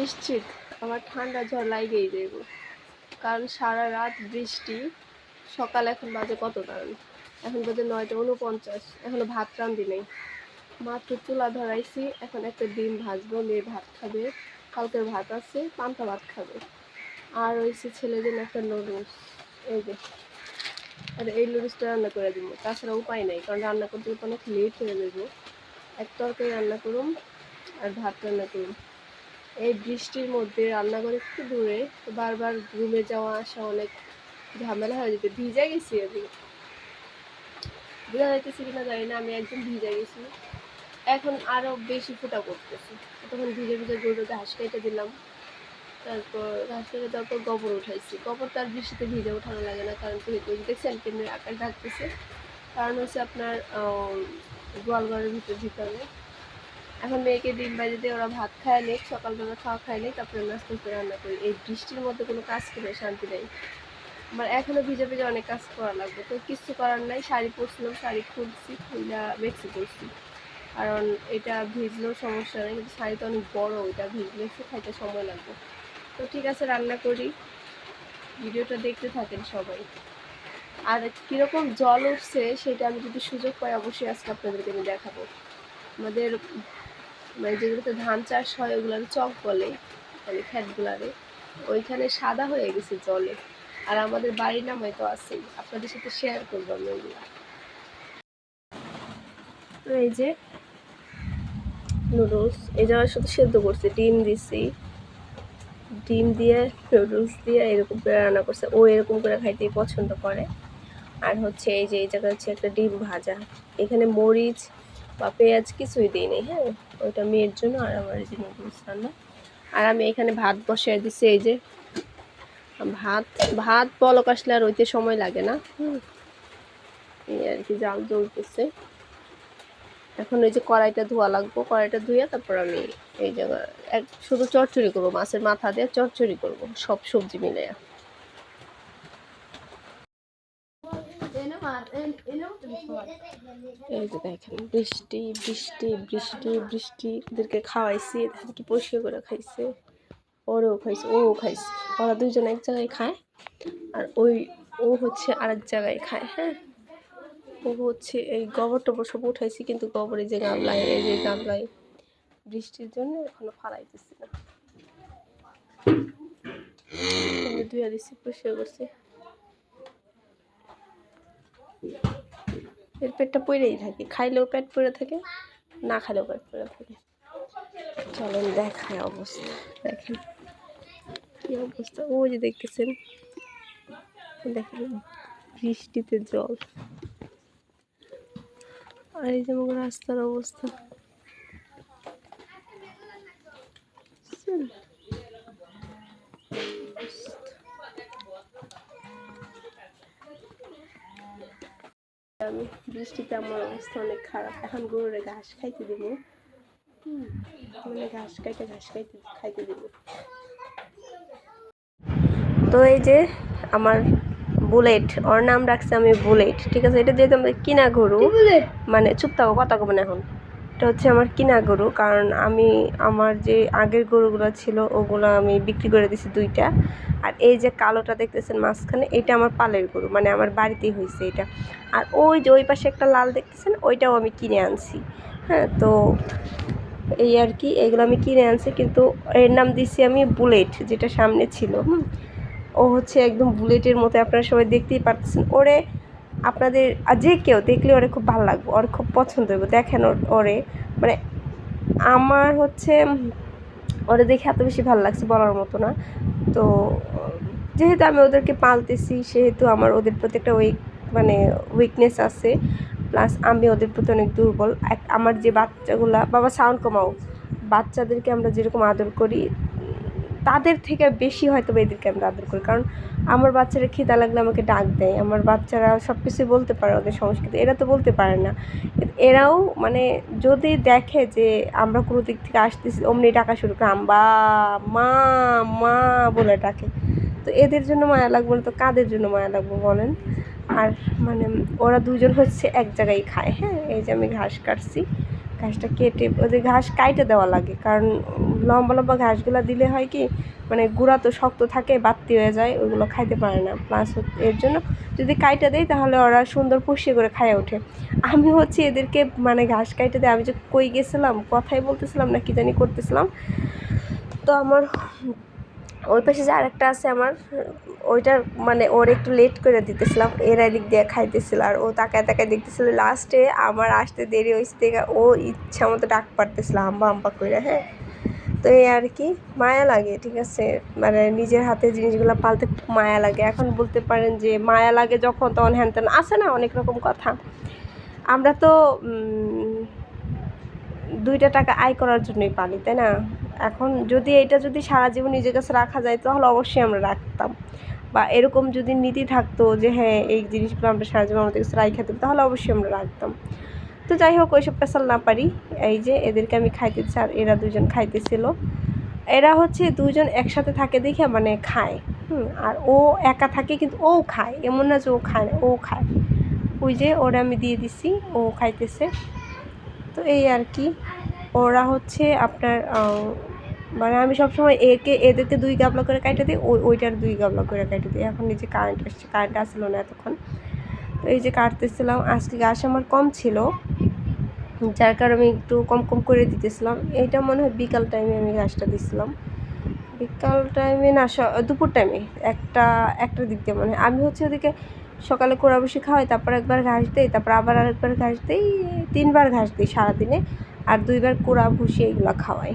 নিশ্চিত আমার ঠান্ডা জ্বর লাগেই যাইব, কারণ সারা রাত বৃষ্টি। সকাল এখন বাজে কত দাঁড়ান, এখন বাজে 9:49, এখনো ভাত রান্ধি নেই, মাত্র চুলা ধরাইছি। এখন একটা ডিম ভাজবো, মেয়ে ভাত খাবে, কালকের ভাত আছে, পান্তা ভাত খাবে। আর হয়েছে ছেলের জন্য একটা নুডলস, এই যে, আর এই নুডলসটা রান্না করে দিব, তাছাড়া উপায় নেই, কারণ রান্না করতে অনেক লেট হয়ে যাবো। এক তরকারি রান্না করুম আর ভাত রান্না করুম। এই বৃষ্টির মধ্যে রান্নাঘর একটু দূরে, বারবার রুমে যাওয়া আসা অনেক ঝামেলা হয়ে যেতে। ভিজে গেছি, আমি বোঝা যাইতেছি কিনা জানি না, আমি একদম ভিজে গেছি। এখন আরো বেশি ফোটা করতেছি। তখন ভিজে ভিজে গরুর ঘাস কেটে দিলাম, তারপর ঘাস কেটে দেওয়ার পর গোবর উঠাইছি। গোবর তার বৃষ্টিতে ভিজে উঠানো লাগে না, কারণ দেখছেন কেমনি আকাশ ডাকতেছে, কারণ হচ্ছে আপনার গোয়ালঘরের ভিতরে। এখন মেয়েকে ডিম বাজে দিয়ে ওরা ভাত খায় নেই, সকালবেলা খাওয়া খায় নেই, তারপরে নাস্তা করে রান্না করি। এই বৃষ্টির মধ্যে কোনো কাজ করে শান্তি নেই আমার, এখনো ভিজে ভিজে অনেক কাজ করা লাগবে, তো কিছু করার নাই। শাড়ি পরছিলাম, শাড়ি খুলছি, খুললা মেক্সি করছি, কারণ এটা ভিজলেও সমস্যা নেই, কিন্তু শাড়িটা অনেক বড়, ওইটা ভিজলে শুকাইতে সময় লাগবে। তো ঠিক আছে, রান্না করি, ভিডিওটা দেখতে থাকেন সবাই। আর কীরকম জল উঠছে সেটা আমি যদি সুযোগ পাই অবশ্যই আজকে আপনাদেরকে আমি দেখাবো। আমাদের মানে যেগুলোতে ধান চাষ হয় ওগুলার চক বলে, মানে ক্ষেতগুলারে, ওইখানে সাদা হয়ে গেছে জলে। আর আমাদের বাড়ির নামে তো আছেই, আপনাদের সাথে শেয়ার করবো আমি ওইগুলা। তো এই যে নুডলস, এই যে শুধু সেদ্ধ করছে, ডিম দিছি, ডিম দিয়ে নুডলস দিয়ে এরকম করে রান্না করছে। ও এরকম করে খাইতেই পছন্দ করে। আর হচ্ছে এই যে এই জায়গায় হচ্ছে একটা ডিম ভাজা, এখানে মরিচ বা পেঁয়াজ কিছুই দিই নেই। হ্যাঁ, ওইটা মেয়ের জন্য, আর আমার এই যে নুডলস রান্না। আর আমি এখানে ভাত বসিয়ে দিচ্ছি, এই যে ভাত ভাত বলক আসলে আর ওইতে সময় লাগে না। এই আর কি, জাল জ্বলতেছে। এখন ওই যে কড়াইটা ধোয়া লাগবো, কড়াইটা ধুয়ে তারপর আমি এই জায়গায় শুধু চচ্চড়ি করবো, মাছের মাথা দিয়ে চচ্চড়ি করবো, সব সবজি মিলে। এই যে দেখেন বৃষ্টি বৃষ্টি বৃষ্টি বৃষ্টি, এদেরকে খাওয়াইছি, এদেরকে পরিষ্কার করে খাইছে, ওরও খাইছে, ও খাইছে। ওরা দুইজন এক জায়গায় খায়, আর ও হচ্ছে আরেক জায়গায় খায়। হ্যাঁ, ও হচ্ছে এই গোবর টোবর সব উঠাইছি, কিন্তু গোবরে যে গামলায়, এই যে গামলায় বৃষ্টির জন্য এখনো ফালাইতেছি না, ধুয়ে দিচ্ছি, পরিষ্কার করছি। এর পেটটা পড়েই থাকে, খাইলেও পেট পড়ে থাকে, না খাইলেও পেট পড়ে থাকে। চলেন দেখায় অবস্থা, দেখেন কি অবস্থা। ওই যে দেখতেছেন, দেখেন বৃষ্টিতে জল, আর এই যে রাস্তার অবস্থা। আমি বৃষ্টিতে আমার অবস্থা অনেক খারাপ। এখন গরুর ঘাস খাইতে দিব, মানে ঘাস খাইতে দিব। তো এই যে আমার বুলেট, ওর নাম রাখছে আমি বুলেট, ঠিক আছে। এটা যেহেতু আমাদের কিনা গরু, মানে চুপ থাকো, কথা কব না এখন। এটা হচ্ছে আমার কিনা গরু, কারণ আমার যে আগের গরুগুলো ছিল ওগুলো আমি বিক্রি করে দিছি 2টা। আর এই যে কালোটা দেখতেছেন মাঝখানে, এটা আমার পালের গরু, মানে আমার বাড়িতেই হয়েছে এটা। আর ওই যে ওই পাশে একটা লাল দেখতেছেন, ওইটাও আমি কিনে আনছি। হ্যাঁ, তো এই আর কি, এগুলো আমি কিনে আনছি, কিন্তু এর নাম দিছি আমি বুলেট, যেটা সামনে ছিল। ও হচ্ছে একদম বুলেটের মতো, আপনারা সবাই দেখতেই পারতেছেন। ওরে আপনাদের যে কেউ দেখলে ওরে খুব ভালো লাগবে, ওর খুব পছন্দ হইব। দেখেন ওরে, মানে আমার হচ্ছে ওরে দেখে এত বেশি ভালো লাগছে বলার মতো না। তো যেহেতু আমি ওদেরকে পালতেছি, সেহেতু আমার ওদের প্রতি একটা মানে উইকনেস আছে, প্লাস আমি ওদের প্রতি অনেক দুর্বল। আমার যে বাচ্চাগুলা, বাবা সাউন্ড কমাও, বাচ্চাদেরকে আমরা যেরকম আদর করি তাদের থেকে বেশি হয়তো এদেরকে আমরা আদর করি, কারণ আমার বাচ্চারা খিদা লাগলে আমাকে ডাক দেয়। আমার বাচ্চারা সব কিছুই বলতে পারে, ওদের সংস্কৃতি, এরা তো বলতে পারে না। এরাও মানে যদি দেখে যে আমরা কোনো দিক থেকে আসতেছি, অমনি ডাকা শুরু করে, আম্বা মা মা বলে ডাকে। তো এদের জন্য মায়া লাগবে না তো কাদের জন্য মায়া লাগবে বলেন। আর মানে ওরা দুজন হচ্ছে এক জায়গায় খায়। হ্যাঁ, এই যে আমি ঘাস কাটছি, ঘাসটা কেটে ওদের ঘাস কাইটে দেওয়া লাগে, কারণ লম্বা লম্বা ঘাসগুলো দিলে হয় কি মানে গুঁড়া তো শক্ত থাকে, বাড়তি হয়ে যায়, ওইগুলো খাইতে পারে না। প্লাস এর জন্য যদি কাইটে দেয় তাহলে ওরা সুন্দর পুষিয়ে করে খাইয়ে ওঠে। আমি হচ্ছে এদেরকে মানে ঘাস কাইটে দেয়, আমি যে কই গেছিলাম কথাই বলতেছিলাম না কি জানি করতেছিলাম, তো আমার ওই পাশে যে আরেকটা আছে আমার, ওইটার মানে ওর একটু লেট করে দিতেছিলাম, এরা দিক দিয়ে খাইতেছিল আর ও তাকায় তাকায় দেখতেছিল। লাস্টে আমার আসতে দেরি হয়েছে দেখে ও ইচ্ছা মতো ডাক পারতেছিল হাম্বা হাম্বা করে। হ্যাঁ, তো এই আর কি মায়া লাগে, ঠিক আছে, মানে নিজের হাতে জিনিসগুলো পালতে খুব মায়া লাগে। এখন বলতে পারেন যে মায়া লাগে যখন তখন হ্যান ত্যান আছে না অনেক রকম কথা। আমরা তো 2টা টাকা আয় করার জন্যই পালি, তাই না? এখন যদি এটা যদি সারা জীবন নিজের কাছে রাখা যায় তাহলে অবশ্যই আমরা রাখতাম, বা এরকম যদি নীতি থাকতো যে হ্যাঁ এই জিনিসগুলো আমরা সারা জীবন আমাদের কাছে রাখা দেবো তাহলে অবশ্যই আমরা রাখতাম। তো যাই হোক, ওইসব পেশাল না পারি। এই যে এদেরকে আমি খাইতে দিচ্ছি আর এরা দুজন খাইতেছিল। এরা হচ্ছে দুজন একসাথে থাকে দেখে মানে খায়, আর ও একা থাকে কিন্তু ও খায়, এমন না যে ও খায় না, ও খায়। ওই যে ওরা আমি দিয়ে দিছি, ও খাইতেছে। তো এই আর কি, ওরা হচ্ছে আপনার মানে আমি সবসময় এদেরকে 2 গাবলা করে কাইটে দিই, ওইটার 2 গাবলা করে কাইটে দিই। এখন এই যে কারেন্ট আসছে, কারেন্ট আসলো না এতক্ষণ, তো এই যে কাটতেছিলাম। আজকে ঘাস আমার কম ছিল, যার কারণে আমি একটু কম কম করে দিতেছিলাম। এইটা মনে হয় বিকাল টাইমে আমি ঘাসটা দিছিলাম, বিকাল টাইমে না দুপুর টাইমে একটার দিক দিয়ে মনে হয়। আমি হচ্ছে ওদিকে সকালে কোড়া বসে খাওয়াই, তারপর একবার ঘাস দিই, তারপর আবার আরেকবার ঘাস দিই, 3বার ঘাস দিই সারাদিনে, আর 2বার কোড়া ভুষি এগুলো খাওয়াই।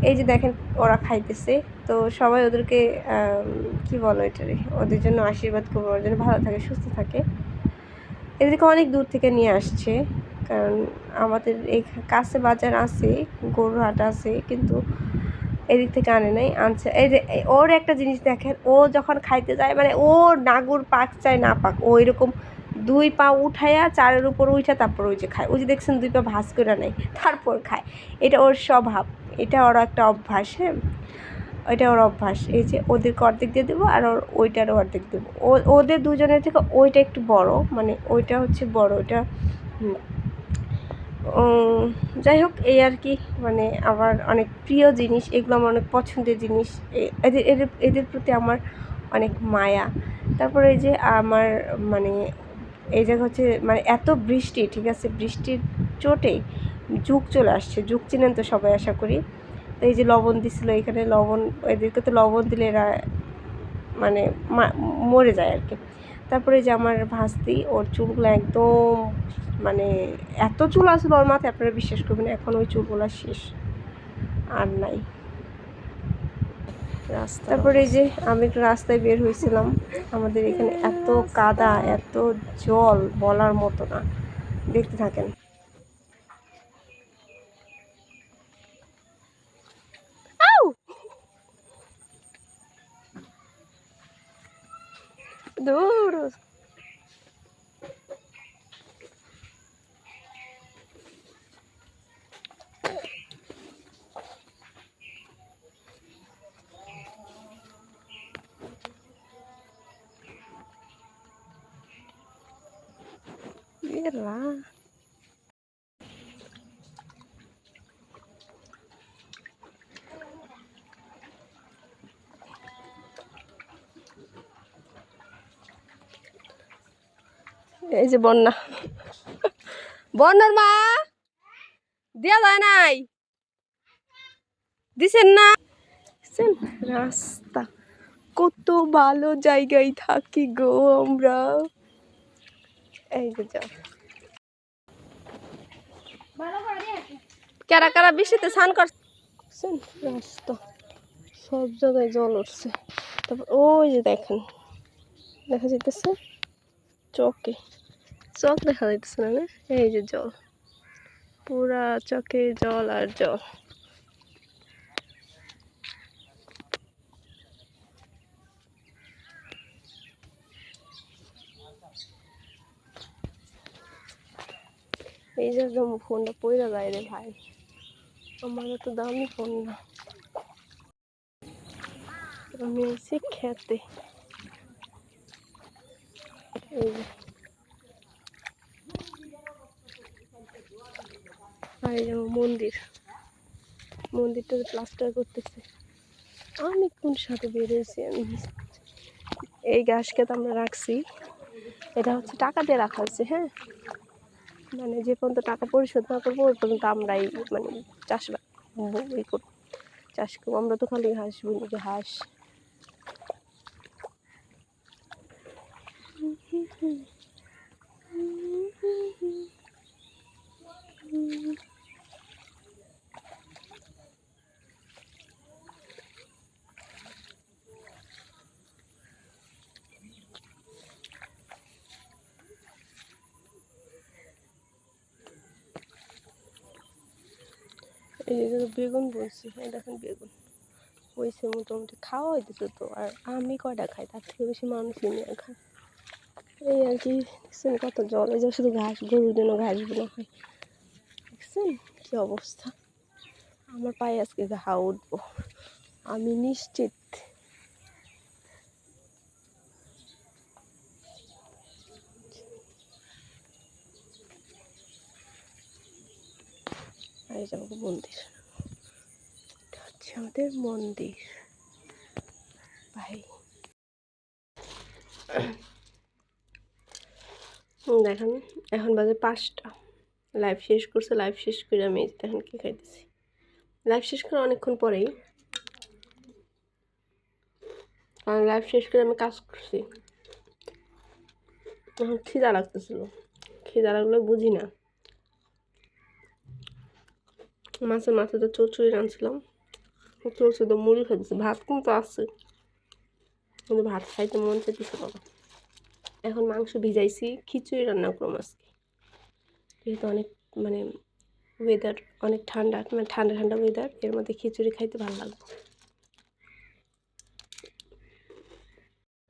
এই যে দেখেন ওরা খাইতেছে, তো সবাই ওদেরকে কি বলো এটারে, ওদের জন্য আশীর্বাদ করবো, ওর জন্য ভালো থাকে সুস্থ থাকে। এদেরকে অনেক দূর থেকে নিয়ে আসছে, কারণ আমাদের এই কাছে বাজার আছে, গরুর হাট আছে, কিন্তু এদিক থেকে আনে নাই, আনছে। এই যে ওর একটা জিনিস দেখেন, ও যখন খাইতে যায় মানে ও নাগুর পাক চায় না পাক, ও এরকম 2 পা উঠাইয়া 4-এর উপর উঠা তারপর ওই যে খায়। ওই যে দেখছেন 2 পা ভাঁজ করে নেয় তারপর খায়, এটা ওর স্বভাব, এটা ওর একটা অভ্যাস। হ্যাঁ, ওইটা ওর অভ্যাস। এই যে ওদেরকে অর্ধেক দিয়ে দেবো আর ওইটারও অর্ধেক দেবো। ওদের দুজনের থেকে ওইটা একটু বড়, মানে ওইটা হচ্ছে বড়, ওইটা যাই হোক এই আর কি, মানে আমার অনেক প্রিয় জিনিস এগুলো, আমার অনেক পছন্দের জিনিস, এদের এদের এদের প্রতি আমার অনেক মায়া। তারপরে এই যে আমার মানে এই জায়গা হচ্ছে মানে এত বৃষ্টি, ঠিক আছে, বৃষ্টির চোটেই জুক চলে আসছে। জুক চিনেন তো সবাই আশা করি। তো এই যে লবণ দিছিল এখানে, লবণ, এদেরকে তো লবণ দিলে এরা মানে মরে যায় আর কি। তারপরে যে আমার ভাস্তি, ওর চুলগুলো একদম মানে এত চুল আসলো ওর মাথায়, আপনারা বিশ্বাস করবেন এখন ওই চুলগুলো শেষ, আর নাই। তারপরে এই যে আমি একটু রাস্তায় বের হয়েছিলাম, আমাদের এখানে এত কাদা এত জল বলার মতো না, দেখতে থাকেন। দূর এরা এই যে বন্যা, বন্যার মা দেয়া যায় নাই, দিছেন না? রাস্তা কত ভালো জায়গায় থাকি গো আমরা। এই যে যাও, কারা কারা বৃষ্টিতে স্নান করছেন, রাস্তা সব জায়গায় জল উঠছে। তারপর ওই যে দেখেন, দেখা যাইতেছে চকে, চক দেখা যাইতেছে না, এই যে জল, পুরা চকে জল আর জল। এই যে একদম ফোনটা পইরা যায় রে ভাই, আমার তো দামি ফোন না। আমি এসে খেতে, এই যে আর এই যে মন্দির, মন্দিরটা প্লাস্টার করতেছে। আমি কোন সাথে বেরিয়েছি আমি, এই ঘাস খেত আমরা রাখছি, এটা হচ্ছে টাকা দিয়ে রাখা হয়েছে। হ্যাঁ, মানে যে পর্যন্ত টাকা পরিশোধ না করবো ওই পর্যন্ত আমরাই মানে চাষবাস করব, চাষ করবো। আমরা তো খালি হাঁস বুনি, যে হাঁস। এই যে বেগুন বলছি, হ্যাঁ দেখেন বেগুন হয়েছে মোটামুটি, খাওয়া হইতেছে তো। আর আমি কয়টা খাই, তার থেকে বেশি মানুষই নিয়ে খায়। এই আর কি, দেখছেন কত জল, এই যে শুধু ঘাস, গরুর জন্য ঘাসগুলো হয়। দেখছেন কি অবস্থা, আমার পায়ে আজকে ঘা উঠবো আমি নিশ্চিত। আর এই যাবো মন্দির, এটা হচ্ছে আমাদের মন্দির ভাই। দেখেন এখন বাজে 5টা, লাইভ শেষ করছে। লাইভ শেষ করে আমি দেখেন কি খাইতেছি। লাইভ শেষ করে অনেকক্ষণ পরেই, কারণ লাইভ শেষ করে আমি কাজ করছি। এখন খিদা লাগতেছিল, খিদা লাগলে বুঝি না। মাছের মাথাতে চচ্চড়ি রাঁধছিলাম, চলছে তো মুড়ি খাইতেছি, ভাত কিন্তু আছে কিন্তু ভাত খাইতে মন চাইতেছে বাবা। এখন মাংস ভিজাইছি, খিচুড়ি রান্না করলাম আজকে, যেহেতু অনেক মানে ওয়েদার অনেক ঠান্ডা, মানে ঠান্ডা ঠান্ডা ওয়েদার, এর মধ্যে খিচুড়ি খাইতে ভালো লাগবে।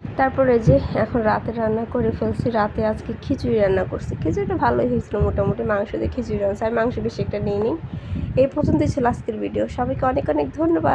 তারপরে যে এখন রাতে রান্না করে ফেলছি, রাতে আজকে খিচুড়ি রান্না করছি। খিচুড়িটা ভালোই হয়েছিল মোটামুটি, মাংস দিয়ে খিচুড়ি রান্না, আর মাংস বেশি একটা নিই। এই পর্যন্তই ছিল আজকের ভিডিও। সবাইকে অনেক অনেক ধন্যবাদ।